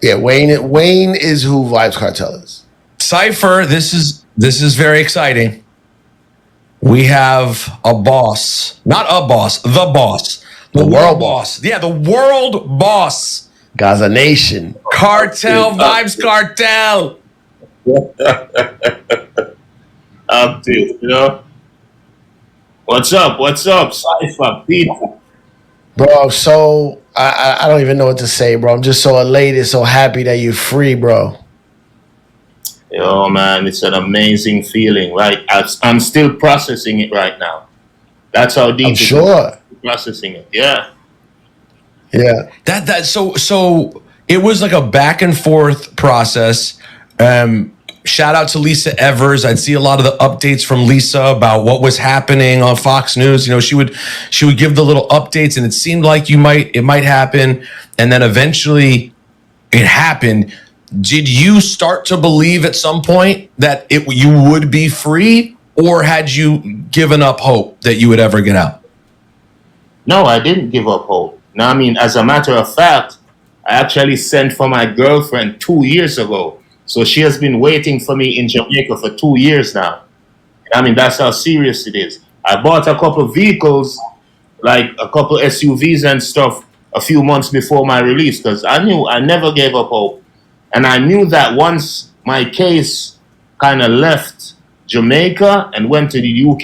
Yeah, Wayne is who Vybz Kartel is. Cypher, this is very exciting. We have a boss, not a boss, the boss, The world boss. Yeah, the world boss. Gaza Nation. Cartel, Vybz Kartel. Up to you know. What's up? What's up? Cypher, Peter. Bro, so I don't even know what to say, bro. I'm just so elated, so happy that you're free, bro. Yo, man, it's an amazing feeling. Like I'm still processing it right now. That's how deep I'm it sure. is. Processing it. Yeah. Yeah. So it was like a back and forth process. Shout out to Lisa Evers. I'd see a lot of the updates from Lisa about what was happening on Fox News. You know, she would give the little updates, and it seemed like it might happen, and then eventually it happened. Did you start to believe at some point that you would be free, or had you given up hope that you would ever get out? No, I didn't give up hope. No, I mean, as a matter of fact, I actually sent for my girlfriend 2 years ago. So she has been waiting for me in Jamaica for 2 years now. I mean, that's how serious it is. I bought a couple of vehicles, like a couple SUVs and stuff, a few months before my release, because I knew I never gave up hope. And I knew that once my case kind of left Jamaica and went to the UK,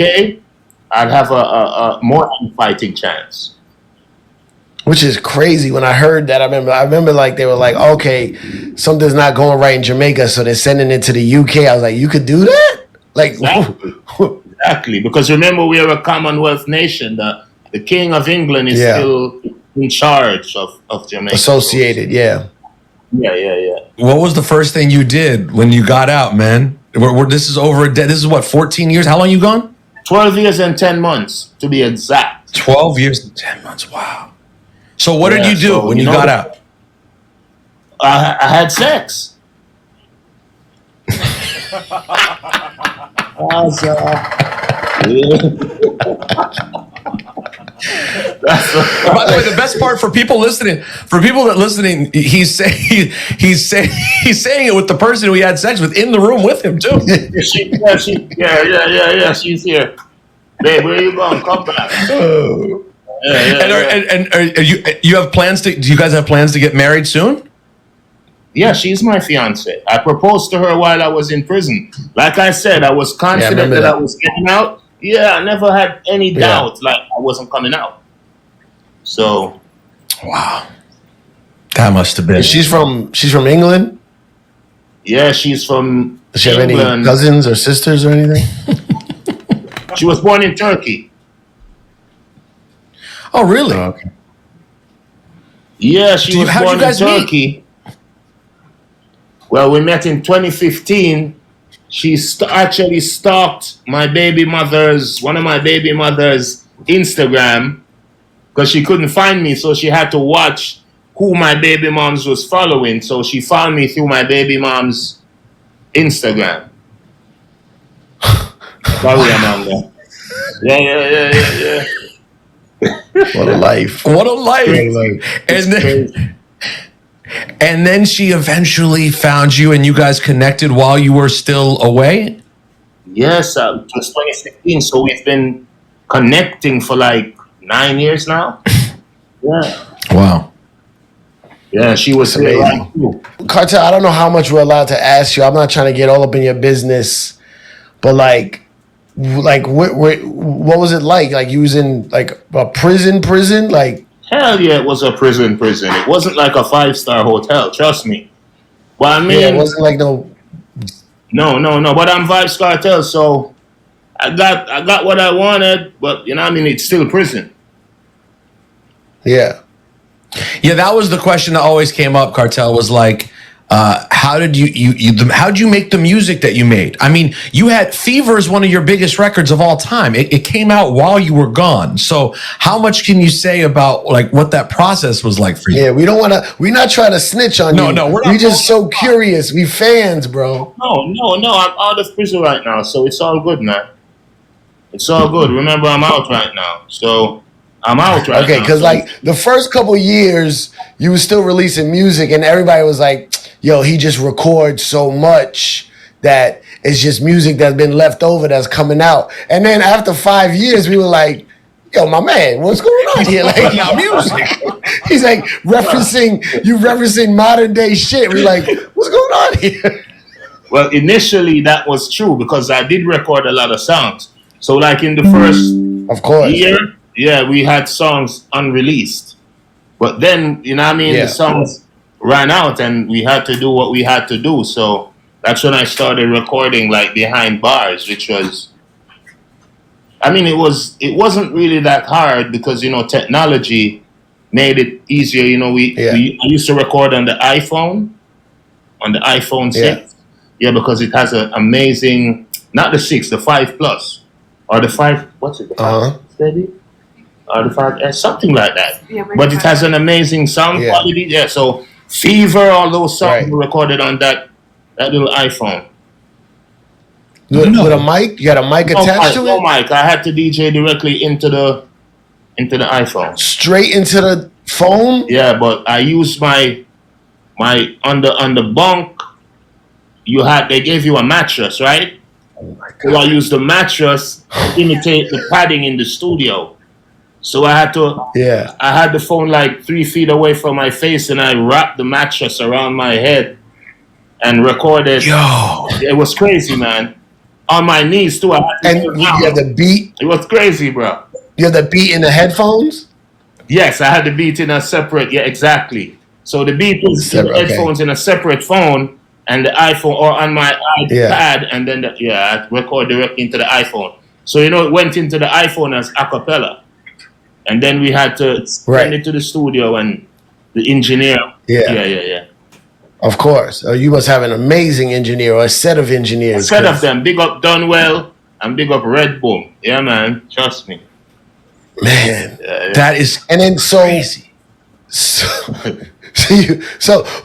I'd have a more than fighting chance. Which is crazy. When I heard that, I remember like they were like, okay, something's not going right in Jamaica, so they're sending it to the UK. I was like, you could do that? Like, exactly. Because remember, we are a Commonwealth nation. The King of England is still in charge of Jamaica. Associated, yeah. Yeah. What was the first thing you did when you got out, man? This is over. This is what, 14 years? How long you gone? 12 years and 10 months, to be exact. 12 years and 10 months. Wow. So what did you do when you got out? I had sex. By the way, the best part for people listening, he's saying it with the person who he had sex with in the room with him too. Yeah. She's here. Babe, where you going? Come back. And you have plans to? Do you guys have plans to get married soon? Yeah, she's my fiance. I proposed to her while I was in prison. Like I said, I was confident that I was getting out. Yeah, I never had any doubt like I wasn't coming out. So, wow, that must have been. She's from England. Yeah, she's from. Does she have any cousins or sisters or anything? She was born in Turkey. Oh, really? Oh, okay. Yeah, she was born in Turkey. Meet? Well, we met in 2015. She actually stalked one of my baby mother's Instagram because she couldn't find me, so she had to watch who my baby moms was following. So she found me through my baby mom's Instagram. Sorry, Amanda. Yeah. What a life. What a life. And then she eventually found you and you guys connected while you were still away? Yes, it was 2016. So we've been connecting for like 9 years now. Yeah. Wow. Yeah, she was amazing. Kartel, I don't know how much we're allowed to ask you. I'm not trying to get all up in your business, but like what was it like? Like you was in like a prison? Like hell yeah, it was a prison. It wasn't like a 5-star hotel, trust me. But I mean, it wasn't like no. But I'm Vybz Kartel, so I got what I wanted. But you know, I mean, it's still prison. Yeah. Yeah, that was the question that always came up. Kartel was like, how did how'd you make the music that you made? I mean, you had Fever is one of your biggest records of all time. It came out while you were gone. So how much can you say about like what that process was like for you? Yeah, we're not trying to snitch on you. No, we're not. We just so curious. We fans, bro. No. I'm out of prison right now, so it's all good, man. It's all good. Remember, I'm out right now, so I'm out right Okay, now. because like the first couple years, you were still releasing music, and everybody was like, "Yo, he just records so much that it's just music that's been left over that's coming out." And then after 5 years, we were like, "Yo, my man, what's going on here?" Like, putting out music. he's like referencing modern day shit. We're like, "What's going on here?" Well, initially that was true because I did record a lot of songs. So like in the first Of course, year, yeah, we had songs unreleased. But then, you know what I mean, Yeah. the songs ran out and we had to do what we had to do. So that's when I started recording like behind bars, which was, I mean, it wasn't really that hard because, you know, technology made it easier. You know, I used to record on the iPhone 6. Yeah. Yeah, because it has an amazing, not the 6, the 5 Plus. Or the 5, what's it? The 5 Steady? Or the 5S, something like that. Yeah, But it has an amazing sound Yeah. quality. Yeah, so Fever, all those songs Right. were recorded on that little iPhone. With a mic, you got a mic attached to No it, mic. I had to DJ directly into the iPhone. straight into the phone. Yeah, but I used my on the bunk. They gave you a mattress, right? Oh my So I used the mattress to imitate the padding in the studio. So I had the phone like 3 feet away from my face, and I wrapped the mattress around my head and recorded. Yo. It was crazy, man. On my knees too. I had to And kneel you down. have the beat. It was crazy, bro. You have the beat in the headphones. Yes, I had the beat in a separate. Yeah, exactly. So the beat was in the Okay. headphones in a separate phone, and the iPhone or on my iPad, and then I record directly into the iPhone. So you know, it went into the iPhone as a cappella, and then we had to send it to the studio and the engineer. Yeah. Of course. You must have an amazing engineer or a set of engineers. A set of them. Big up Dunwell and big up Red Boom. Yeah, man. Trust me. Man. That is And then crazy.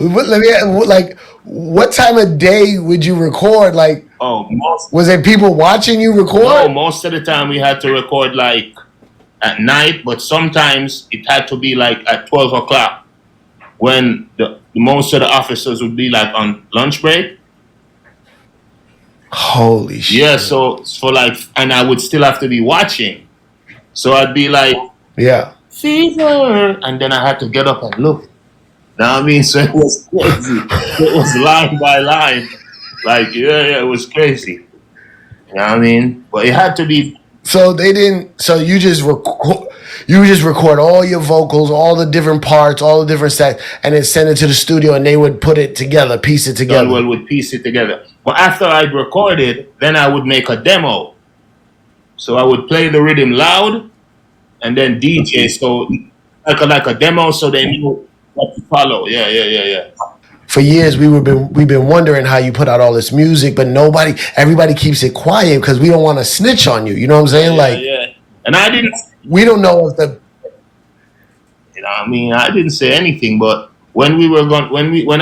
Let me like, what time of day would you record? Like, was there people watching you record? No, most of the time we had to record like at night, but sometimes it had to be like at 12 o'clock when most of the officers would be like on lunch break. Holy shit. Yeah, so for like, and I would still have to be watching. So I'd be like, Yeah. Fever, and then I had to get up and look. Know what I mean? So it was crazy. It was line by line. Like, it was crazy. You know what I mean? But it had to be. So they didn't. So you just record all your vocals, all the different parts, all the different sets, and then send it to the studio, and they would put it together, piece it together. Dunwell would piece it together. But after I'd recorded, then I would make a demo. So I would play the rhythm loud, and then DJ. So like a demo, so they knew what to follow. Yeah. For years, we've been wondering how you put out all this music, but everybody keeps it quiet because we don't want to snitch on you. You know what I'm saying? Yeah. And I didn't. We don't know if the. You know what I mean? I didn't say anything, but when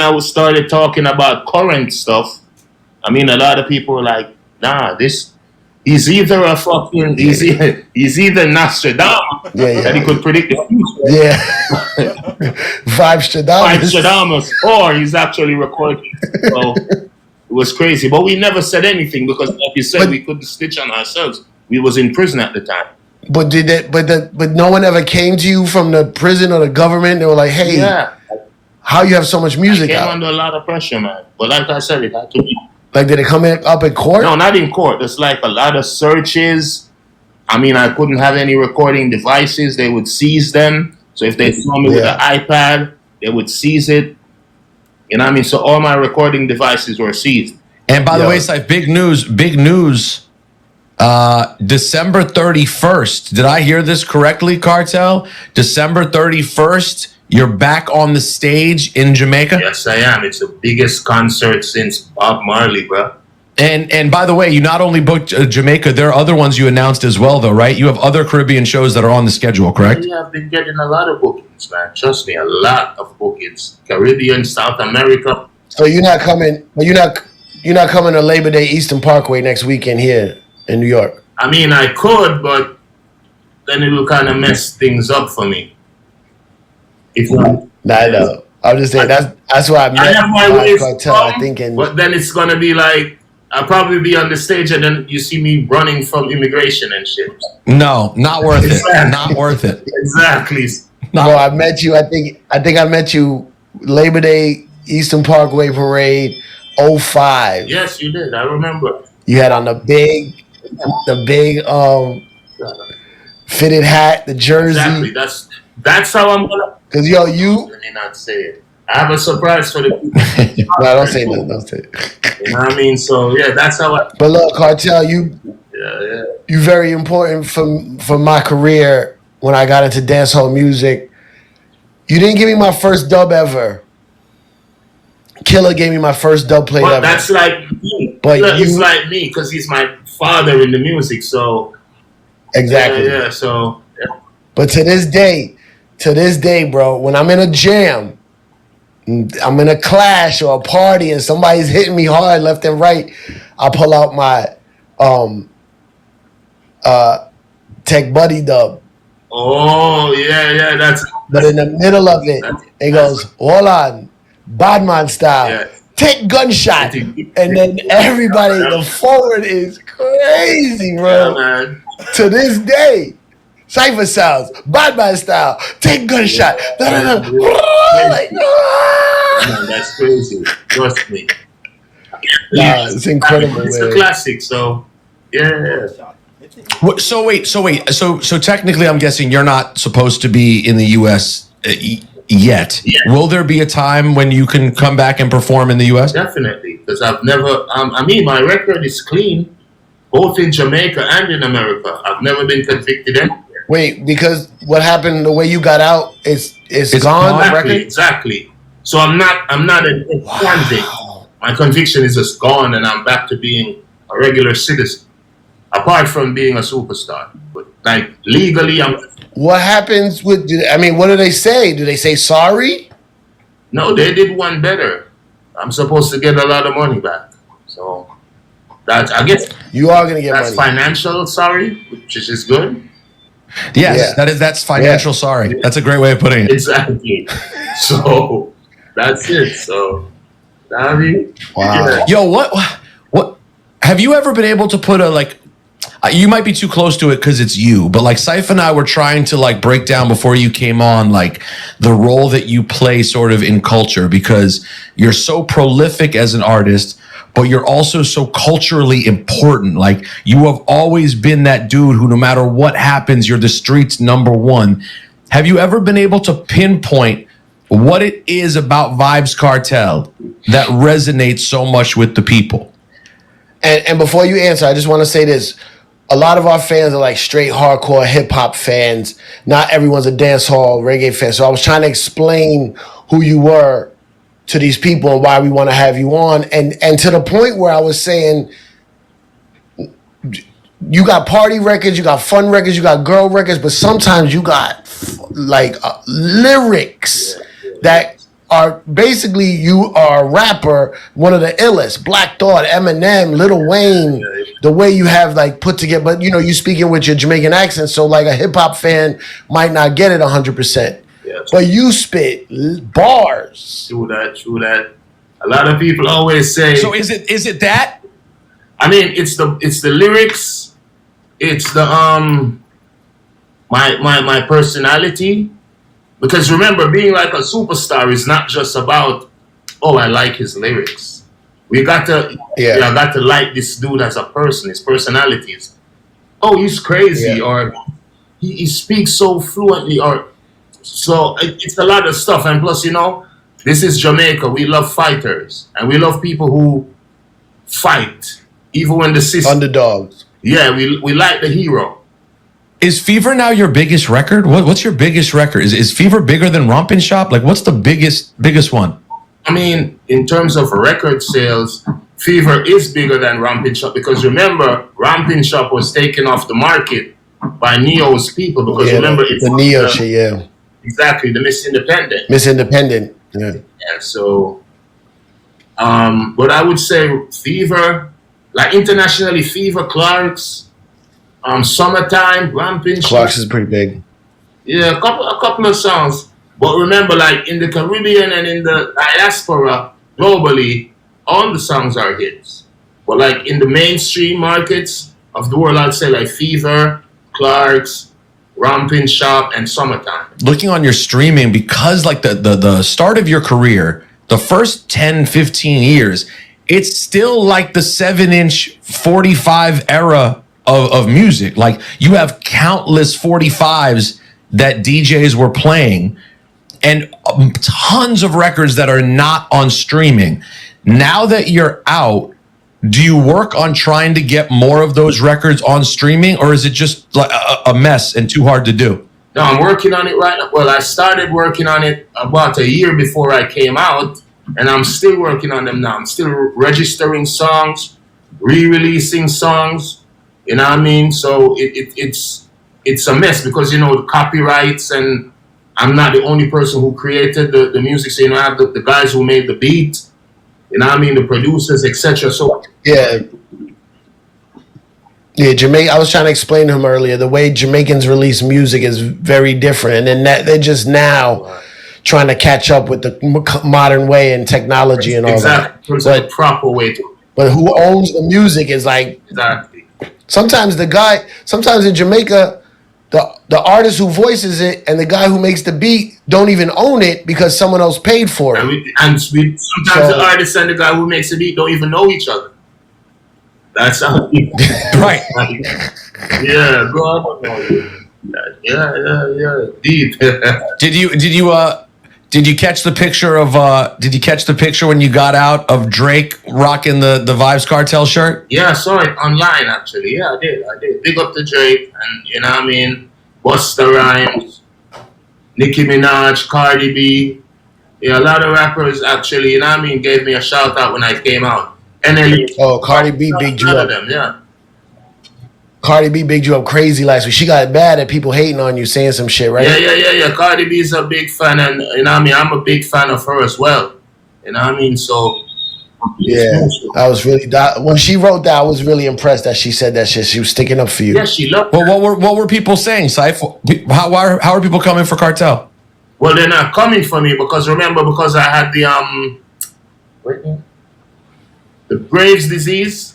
I started talking about current stuff, I mean, a lot of people were like, "Nah, he's either a fucking he's either Nostradamus that he could predict the future." Yeah. Vybz Nostradamus, or he's actually recording. So it was crazy, but we never said anything because, like you said, we couldn't snitch on ourselves. We was in prison at the time. But but no one ever came to you from the prison or the government. They were like, "Hey, how you have so much music I came out?" under a lot of pressure, man. But like I said, it had to be. Like, did it come up in court? No, not in court. There's like a lot of searches. I mean, I couldn't have any recording devices. They would seize them. So if they saw me with an iPad, they would seize it. You know what I mean? So all my recording devices were seized. And by the way, it's like big news. December 31st. Did I hear this correctly, Kartel? December 31st, you're back on the stage in Jamaica? Yes, I am. It's the biggest concert since Bob Marley, bro. And by the way, you not only booked Jamaica, there are other ones you announced as well, though, right? You have other Caribbean shows that are on the schedule, correct? Yeah, I've been getting a lot of bookings, man. Trust me, a lot of bookings. Caribbean, South America. So you're not coming to Labor Day Eastern Parkway next weekend here in New York? I mean, I could, but then it will kind of mess things up for me. If I know. I'm just saying that's why I I met have my Vybz ways Kartel. I think, and but then it's gonna be like I'll probably be on the stage and then you see me running from immigration and shit. No, not worth it. Exactly. Not worth it. Exactly. bro, I met you. I think I met you Labor Day Eastern Parkway Parade, '05. Yes, you did. I remember. You had on the big fitted hat, the Exactly. jersey. That's how I'm gonna. Cause yo, you Let me not say it. I have a surprise for the people. no, don't say nothing. Don't say it. You know what I mean? So yeah, that's how I. But look, Cartel, you Yeah. you very important for my career when I got into dancehall music. You didn't give me my first dub ever. Killer gave me my first dub plate But ever. that's like me. But It's you- like me because he's my father in the music. So Exactly. yeah. So But to this day, bro, when I'm in a jam, I'm in a clash or a party and somebody's hitting me hard left and right, I pull out my Tech Buddy dub. oh yeah. But in the middle of it, it goes, hold on, Badman style. Yeah. Take gunshot. And then everybody, the forward is crazy, Yeah, bro. man. To this day, Cypher sounds, Badman style, take gunshot. Yeah. Like, ah! Man, that's crazy. Trust me. Nah, it's incredible, It's man. a classic. So yeah. So wait. So technically, I'm guessing you're not supposed to be in the U.S. Yet. Yeah. Will there be a time when you can come back and perform in the U.S.? Definitely, because I've never. I mean, my record is clean, both in Jamaica and in America. I've never been convicted anywhere. Wait, because what happened, the way you got out, it's gone, the Exactly, record? exactly. So I'm not a convict. My conviction is just gone, and I'm back to being a regular citizen. Apart from being a superstar, but like legally, I'm. What happens with, what do they say? Do they say sorry? No, they did one better. I'm supposed to get a lot of money back. So that's, I guess, You are going to get that's money. financial. Sorry, which is good. Yes, Yeah. that's financial. Yeah. Sorry, that's a great way of putting it. Exactly. So that's it. So I mean, Wow. yeah. Yo, what? Have you ever been able to put a like? You might be too close to it because it's you, but like Syph and I were trying to like break down before you came on, like the role that you play sort of in culture, because you're so prolific as an artist, but you're also so culturally important. Like you have always been that dude who, no matter what happens, you're the street's number one. Have you ever been able to pinpoint what it is about Vybz Kartel that resonates so much with the people? And before you answer, I just want to say this. A lot of our fans are like straight hardcore hip hop fans. Not everyone's a dancehall reggae fan. So I was trying to explain who you were to these people and why we want to have you on. And to the point where I was saying, you got party records, you got fun records, you got girl records, but sometimes you got like lyrics that are basically, you are a rapper, one of the illest. Black Thought, Eminem, Lil Wayne, the way you have like put together, but you speaking with your Jamaican accent, so like a hip hop fan might not get it 100%. Yeah. But you spit bars. True that. A lot of people always say. So is it that? I mean, it's the lyrics, it's the my personality. Because remember, being like a superstar is not just about, oh, I like his lyrics. We got to got to like this dude as a person, his personalities. Oh, he's crazy, or he speaks so fluently, or so it's a lot of stuff. And plus, this is Jamaica. We love fighters, and we love people who fight, even when the system. Underdogs. Yeah, we like the hero. Is Fever now your biggest record? What's your biggest record? Is Fever bigger than Rompin' Shop? Like, what's the biggest one? I mean, in terms of record sales, Fever is bigger than Rompin' Shop, because remember, Rompin' Shop was taken off the market by Neo's people, because remember, it's the Neo shit, yeah. Exactly, the Miss Independent. Miss Independent, yeah. Yeah, so, but I would say Fever, like internationally, Fever, Clarks, Summertime, Ramping. Clark's is pretty big. Yeah, a couple of songs. But remember, like in the Caribbean and in the diaspora globally, all the songs are hits. But like in the mainstream markets of the world, I'd say like Fever, Clark's, Rompin' Shop, and Summertime. Looking on your streaming, because like the start of your career, the first 10, 15 years, it's still like the 7-inch 45 era of music. Like you have countless 45s that DJs were playing and tons of records that are not on streaming. Now that you're out, do you work on trying to get more of those records on streaming, or is it just like a mess and too hard to do? No, I'm working on it right now. Well, I started working on it about a year before I came out, and I'm still working on them now. I'm still registering songs, re-releasing songs. You know what I mean? So it's a mess because, you know, the copyrights, and I'm not the only person who created the music. So, you know, I have the guys who made the beat, you know what I mean, the producers, etc. So Yeah. Yeah, Jamaica. I was trying to explain to him earlier the way Jamaicans release music is very different, and then they're just now trying to catch up with the modern way and technology and all exactly. that. But the proper way to But who owns the music is like exactly. sometimes in Jamaica, the artist who voices it and the guy who makes the beat don't even own it because someone else paid for it. Sometimes the artist and the guy who makes the beat don't even know each other. That's how Right. Yeah, go on. Yeah. Deep. Did you catch the picture when you got out of Drake rocking the Vybz Kartel shirt? Yeah, I saw it online actually. Yeah, I did. Big up to Drake, and you know what I mean, Busta Rhymes, Nicki Minaj, Cardi B. Yeah, a lot of rappers actually, you know what I mean, gave me a shout out when I came out. Oh, Cardi B bigged you up. Yeah. Cardi B bigged you up crazy last week. She got bad at people hating on you, saying some shit, right? Yeah. Cardi B is a big fan, and you know what I mean, I'm a big fan of her as well. You know what I mean? So yeah, I was really when she wrote that. I was really impressed that she said that shit. She was sticking up for you. Yeah, she loved. Well, what were people saying, Syph? How are people coming for Kartel? Well, they're not coming for me because I had the Graves disease,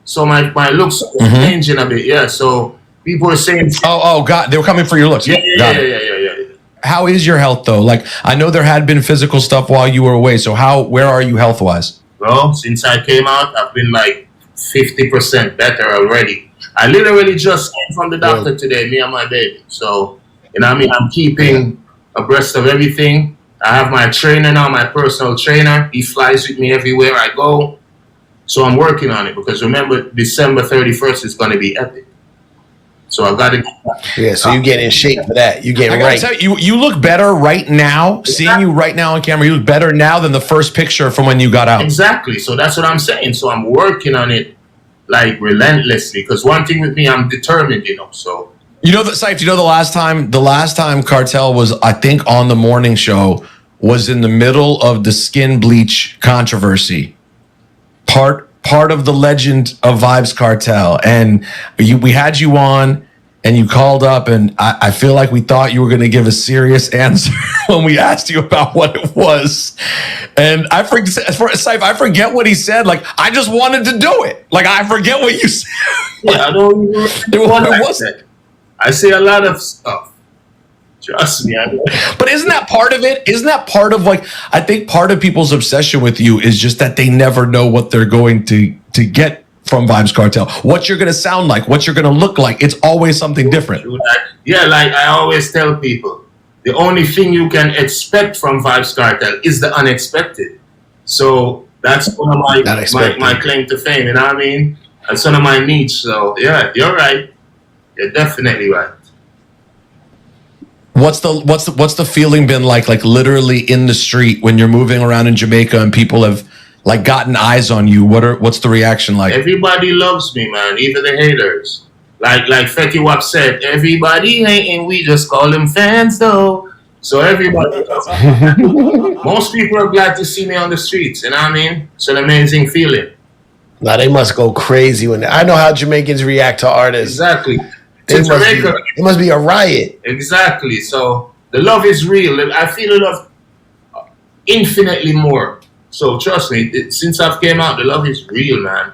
so my looks are changing a bit. Yeah, so people are saying, oh, God, they were coming for your looks. Yeah. How is your health though? Like, I know there had been physical stuff while you were away. So where are you health wise? Well, since I came out, I've been like 50% better already. I literally just came from the doctor today, me and my baby. So, you know what I mean? I'm keeping abreast of everything. I have my trainer now, my personal trainer. He flies with me everywhere I go. So I'm working on it because remember, December 31st is going to be epic. So I got to get that. Yeah, so you get in shape for that. You getting right. Tell you look better right now. Seeing you right now on camera, you look better now than the first picture from when you got out. Exactly. So that's what I'm saying. So I'm working on it like relentlessly because one thing with me, I'm determined, you know. So Syph, the last time Kartel was, I think, on the morning show was in the middle of the skin bleach controversy. Part of the legend of Vybz Kartel, and we had you on, and you called up, and I feel like we thought you were going to give a serious answer when we asked you about what it was, and I forget what he said. Like, I just wanted to do it. Like, I forget what you said. Yeah, I don't even what I said. I say a lot of stuff. Trust me. But isn't that part of it? Isn't that part of, like, I think part of people's obsession with you is just that they never know what they're going to get from Vybz Kartel, what you're going to sound like, what you're going to look like. It's always something different. Yeah, like I always tell people, the only thing you can expect from Vybz Kartel is the unexpected. So that's one of my claim to fame, you know what I mean? That's one of my needs. So yeah, you're right. You're definitely right. What's the feeling been like literally in the street when you're moving around in Jamaica and people have like gotten eyes on you? What's the reaction like? Everybody loves me, man. Even the haters. Like Fetty Wap said, everybody hating, we just call them fans though. So everybody most people are glad to see me on the streets, you know what I mean? It's an amazing feeling. Now they must go crazy when I know how Jamaicans react to artists. Exactly. They To must Jamaica. it must be a riot. Exactly. So the love is real. I feel the love infinitely more. So trust me, since I've came out, the love is real, man.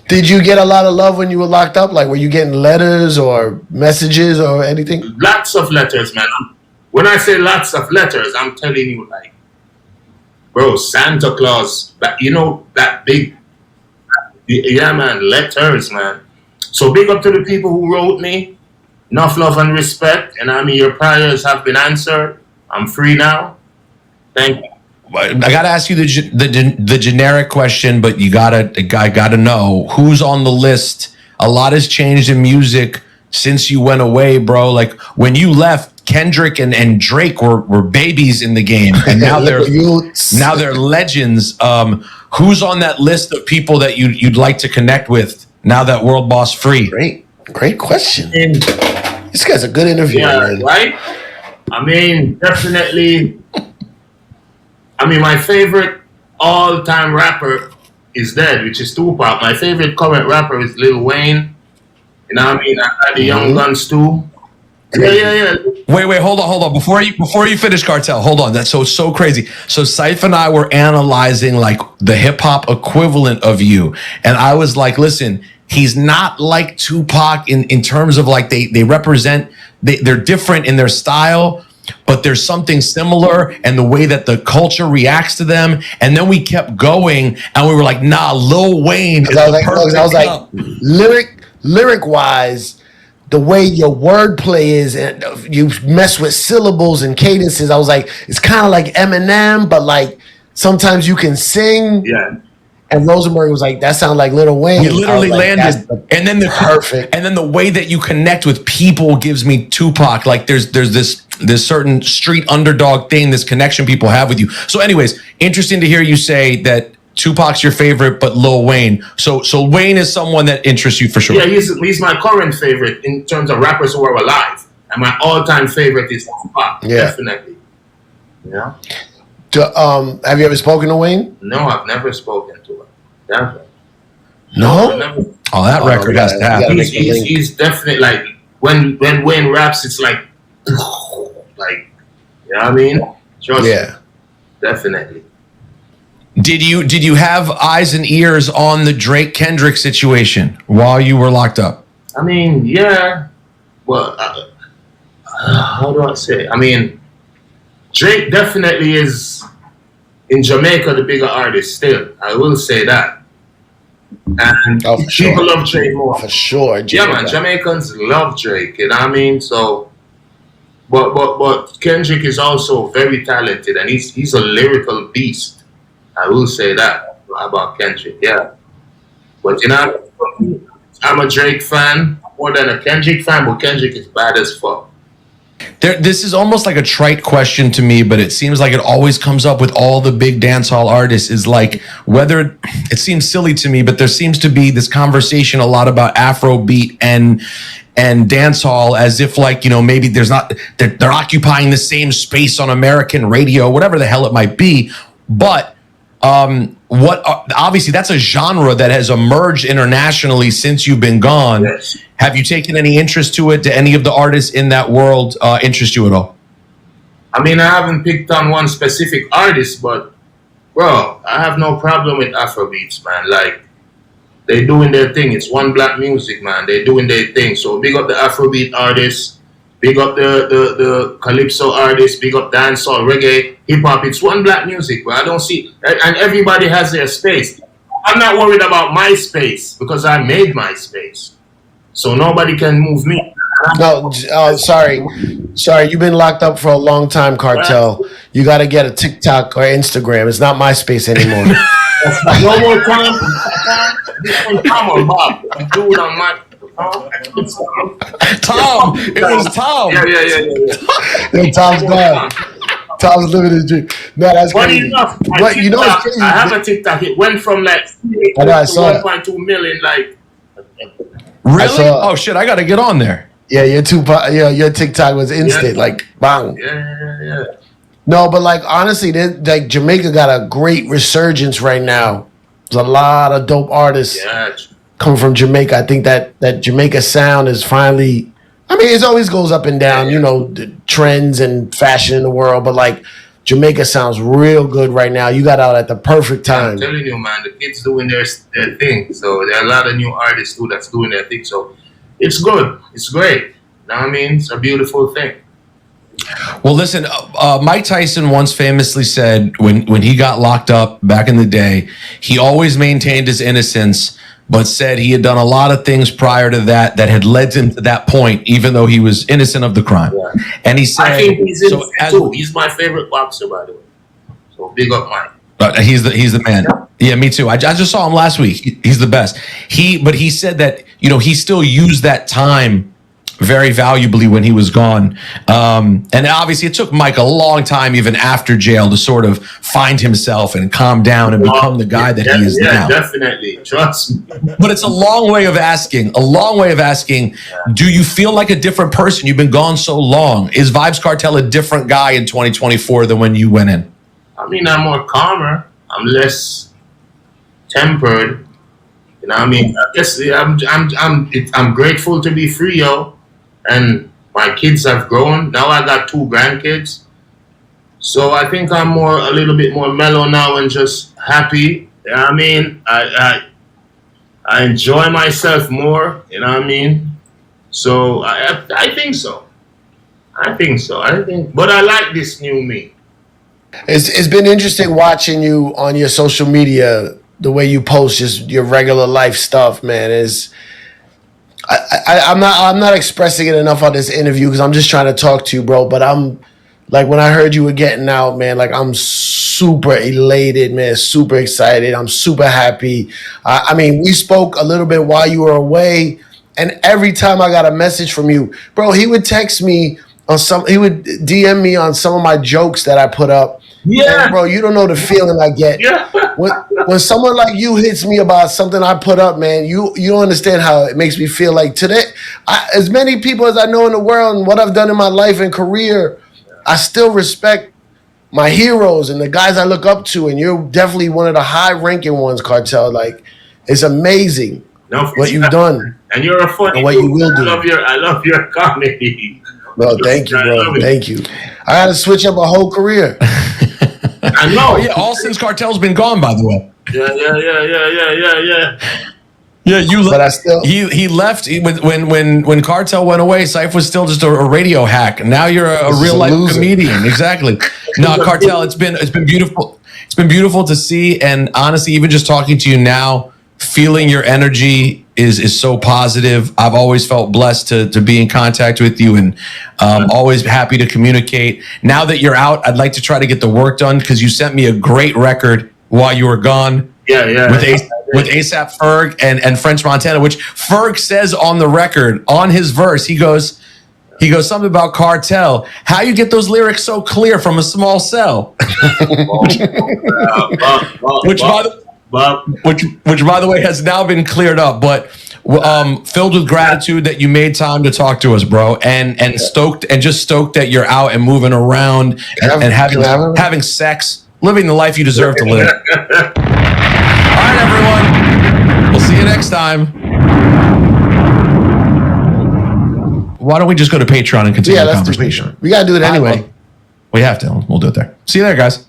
Did you get a lot of love when you were locked up? Like, were you getting letters or messages or anything? Lots of letters, man. When I say lots of letters, I'm telling you, like, bro, Santa Claus, but you know that big, yeah, man, letters, man. So big up to the people who wrote me. Enough love and respect, and I mean your prayers have been answered. I'm free now. Thank you. I gotta ask you the generic question, but I gotta know who's on the list. A lot has changed in music since you went away, bro. Like when you left, Kendrick and Drake were babies in the game, and now they're legends. Who's on that list of people that you'd like to connect with now that World Boss free? Great question. This guy's a good interview, man. Right? I mean, definitely. I mean, my favorite all-time rapper is dead, which is Tupac. My favorite current rapper is Lil Wayne. You know what I mean? I had the Young Guns too. Yeah. Wait, hold on. Before you finish, Cartel, hold on. That's so crazy. So Saif and I were analyzing like the hip hop equivalent of you, and I was like, listen, he's not like Tupac in terms of like they represent. They're different in their style, but there's something similar and the way that the culture reacts to them. And then we kept going, and we were like, nah, Lil Wayne. I was like, lyric wise, the way your wordplay is, and you mess with syllables and cadences. I was like, it's kind of like Eminem, but like sometimes you can sing. Yeah. And Rosenberg was like, that sounded like Lil Wayne. We literally like, landed, and then perfect. And then the way that you connect with people gives me Tupac. Like there's this certain street underdog thing, this connection people have with you. So, anyways, interesting to hear you say that Tupac's your favorite, but Lil Wayne. So Wayne is someone that interests you for sure. Yeah, he's my current favorite in terms of rappers who are alive, and my all-time favorite is Tupac. Yeah. Definitely. Yeah. Have you ever spoken to Wayne? No, I've never spoken to him. Never. No. Never. Oh, that record has to happen. He's definitely like when Wayne raps, it's like, you know what I mean? Yeah. Definitely. Did you have eyes and ears on the Drake Kendrick situation while you were locked up? I mean, yeah. Well, how do I say? I mean, Drake definitely is in Jamaica the bigger artist still. I will say that. And people love Drake more. For sure. Yeah, man. Jamaicans love Drake. You know what I mean? So, but Kendrick is also very talented, and he's a lyrical beast. I will say that about Kendrick. Yeah. But you know, I'm a Drake fan more than a Kendrick fan. But Kendrick is bad as fuck. This is almost like a trite question to me, but it seems like it always comes up with all the big dancehall artists. Is like whether it seems silly to me, but there seems to be this conversation a lot about Afrobeat and dancehall as if like, you know, maybe there's not they're occupying the same space on American radio, whatever the hell it might be. But obviously that's a genre that has emerged internationally since you've been gone. Yes. Have you taken any interest to it? Do any of the artists in that world interest you at all? I mean, I haven't picked on one specific artist, but bro, I have no problem with Afrobeats, man. Like, they doing their thing. It's one black music, man. They're doing their thing. So big up the Afrobeat artists, big up the Calypso artists, big up dancehall, reggae, hip hop. It's one black music, but I don't see, and everybody has their space. I'm not worried about my space because I made my space. So nobody can move me. No, sorry. You've been locked up for a long time, Cartel. You got to get a TikTok or Instagram. It's not MySpace anymore. No more time. Come on, Bob. Do it on my. Tom. It was Tom. Yeah. Tom's gone. Tom's living his dream. No, that's crazy. But you know, crazy. I have a TikTok. It went from like 1.2 million. Like, really? Oh shit! I got to get on there. Yeah, your TikTok was instant, like bang. Yeah. No, but like honestly, like Jamaica got a great resurgence right now. There's a lot of dope artists Yeah. come from Jamaica. I think that Jamaica sound is finally. I mean, it always goes up and down, you know, the trends and fashion in the world, but like Jamaica sounds real good right now. You got out at the perfect I'm time. telling you, man, the kids doing their thing. So there are a lot of new artists too that's doing their thing. So it's good. It's great. You know what I mean? It's a beautiful thing. Well, listen, Mike Tyson once famously said when he got locked up back in the day, he always maintained his innocence, but said he had done a lot of things prior to that had led him to that point, even though he was innocent of the crime. Yeah. And he said, I think he's innocent too. He's my favorite boxer, by the way. So big up Mike. He's the man. Yeah, me too. I just saw him last week. He's the best. But he said that, you know, he still used that time very valuably when he was gone. And obviously it took Mike a long time, even after jail, to sort of find himself and calm down and become the guy that he is now. Definitely. Trust me. But it's a long way of asking, do you feel like a different person? You've been gone so long. Is Vybz Kartel a different guy in 2024 than when you went in? I mean, I'm more calmer. I'm less tempered. You know what I mean? I guess I'm grateful to be free, yo. And my kids have grown. Now I got 2 grandkids. So I think I'm a little bit more mellow now and just happy. You know what I mean? I enjoy myself more. You know what I mean? So I think so. But I like this new me. It's been interesting watching you on your social media, the way you post just your regular life stuff, man. I'm not expressing it enough on this interview because I'm just trying to talk to you, bro. But I'm like, when I heard you were getting out, man, like I'm super elated, man, super excited. I'm super happy. I mean, we spoke a little bit while you were away, and every time I got a message from you, bro, he would text me he would DM me on some of my jokes that I put up. Yeah, and bro, you don't know the feeling I get. Yeah. When someone like you hits me about something I put up, man, you don't understand how it makes me feel. Like today, as many people as I know in the world and what I've done in my life and career, I still respect my heroes and the guys I look up to, and you're definitely one of the high-ranking ones, Kartel. Like, it's amazing what you've done. And you're a funny and what you will do. I love your comedy. Bro, thank you, bro. Thank you. I had to switch up a whole career. I know. Yeah, all since Kartel's been gone, by the way. Yeah. Yeah, but I still. He left when Kartel went away. Syph was still just a radio hack. Now you're a real life comedian. Exactly. No, Kartel, it's been beautiful. It's been beautiful to see, and honestly, even just talking to you now, feeling your energy is so positive. I've always felt blessed to be in contact with you, and always happy to communicate. Now that you're out, I'd like to try to get the work done because you sent me a great record while you were gone. Yeah. With ASAP Ferg and French Montana, which Ferg says on the record, on his verse, he goes something about Kartel. How you get those lyrics so clear from a small cell? Which by the way has now been cleared up, but filled with gratitude that you made time to talk to us, bro, and stoked that you're out and moving around and having sex, living the life you deserve to live. All right, everyone, we'll see you next time. Why don't we just go to Patreon and continue the conversation? We gotta do it anyway. We have to. We'll do it there. See you there, guys.